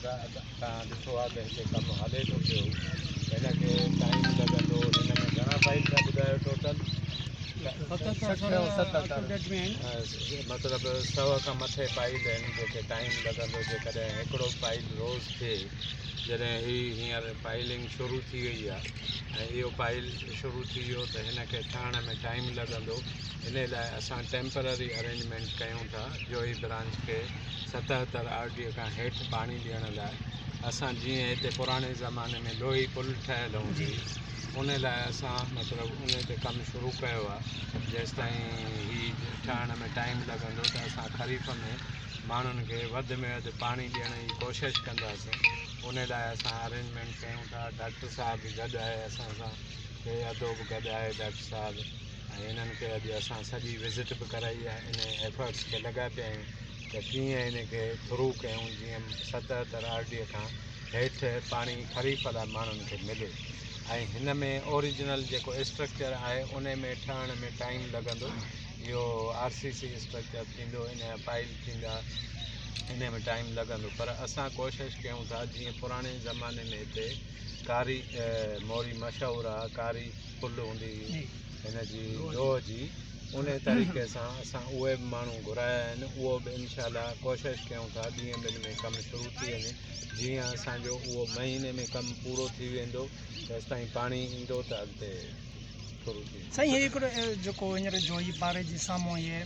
तव्हां ॾिसो आहे त हिते कमु हले थो पियो, हिनखे टाइम लॻंदो। हिन में घणा पाइप था ॿुधायो टोटल? मतिलबु 100 खां मथे पाइप आहिनि जेके टाइम लॻंदो। जेकॾहिं हिकिड़ो पाइप रोज़ थिए, जॾहिं हींअर पाइलिंग शुरू थी वई आहे ऐं इहो पाइल शुरू थी वियो त हिनखे ठहण में टाइम लॻंदो। इन लाइ असां टेम्पररी अरेंजमेंट कयूं था जोई ब्रांच खे 77 RD खां हेठि पाणी ॾियण लाइ। असां जीअं हिते पुराणे ज़माने में लोही पुल ठहियलु हूंदी, उन लाइ असां मतिलबु उन ते कमु शुरू कयो आहे। जेसि ताईं हीउ ठहण में टाइम लॻंदो त असां ख़रीफ़ में माण्हुनि खे वधि में वधि पाणी ॾियण जी कोशिशि कंदासीं। उन लाइ असां अरेंजमेंट कयूं था। डॉक्टर साहिब बि गॾु आहे असां सां, के अदो बि गॾु आहे डॉक्टर साहिब, ऐं हिननि खे अॼु असां सॼी विज़िट बि कराई आहे। इन एफर्ट्स खे लॻा पिया आहियूं त कीअं इनखे थ्रू कयूं जीअं 77 RD खां हेठि पाणी ख़रीफ़ लाइ माण्हुनि खे मिले। ऐं हिन में ओरिजिनल जेको स्ट्रक्चर आहे उन में ठहण में टाइम लॻंदो। इहो RCC स्ट्रक्चर थींदो, इन जा पाइप थींदा, इन में टाइम लॻंदो। पर असां कोशिशि कयूं था जीअं पुराणे ज़माने में हिते कारी मोरी मशहूरु आहे, कारी पुल हूंदी हुई हिन जी लोह जी, उन तरीक़े सां असां उहे बि माण्हू घुराया आहिनि। उहो बि इनशाला कोशिशि कयूं था ॾींहं ॿिनि में कमु शुरू थी वञे। जीअं असांजो उहो महीने में कमु पूरो थी वेंदो, तेसि ताईं पाणी ईंदो त अॻिते शुरू थी। साईं हिकिड़ो जेको हींअर जोई पारे जे साम्हूं इहे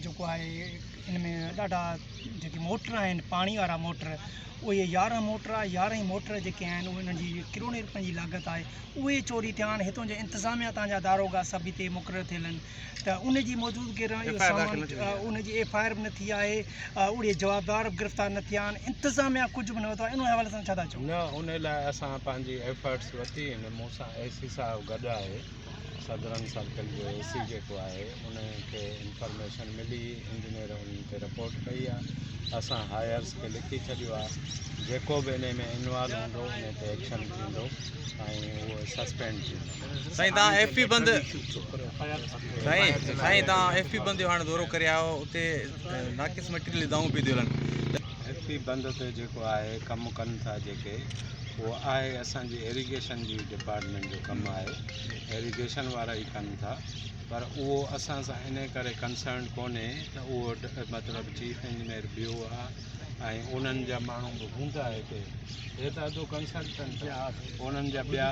जेको आहे इन में ॾाढा जेके मोटर आहिनि पाणी वारा मोटर, उहे 11 मोटर आहे, 11 ई मोटर जेके आहिनि उन्हनि जी करोड़े रुपए जी लाॻत आहे, उहे चोरी थिया आहिनि। हितां जो इंतिज़ामिया तव्हांजा दारोगा सभु हिते मुक़ररु थियल आहिनि, त उन जी मौजूदगी उन जी FIR बि न थी आहे, उहे जवाबदार बि गिरफ़्तार न थिया आहिनि, इंतिज़ामिया कुझु बि न वरितो आहे। इन हवाले सां छा था चओ? न, उन लाइ असां पंहिंजी एफर्ट्स वरिती आहिनि। मूंसां AC साहिबु गॾु आहे, सदरन सर्कल जो AC जेको आहे, उनखे इंफॉर्मेशन मिली, इंजीनियर उन्हनि ते रिपोर्ट कई आहे। असां हायर्स खे लिखी छॾियो आहे, जेको बि इन में इन्वॉल्व हूंदो उन ते एक्शन थींदो ऐं उहो सस्पेंड थींदो। साईं तव्हां FP बंदि साईं तव्हां FP बंदि जो हाणे दौरो करे आयो, उते नाक़िस मटीरियल दाऊं पई थियूं हलनि। FP बंदि ते जेको आहे कमु कनि था जेके, उहो आहे असांजी इरिगेशन जी डिपार्टमेंट जो कमु आहे, इरिगेशन वारा ई कनि था। पर उहो असां सां इन करे कंसर्न कोन्हे त उहो मतिलबु चीफ इंजीनियर ॿियो आहे ऐं उन्हनि जा माण्हू बि हूंदा हिते, हे त अधो कंसल्टेंट, उन्हनि जा ॿिया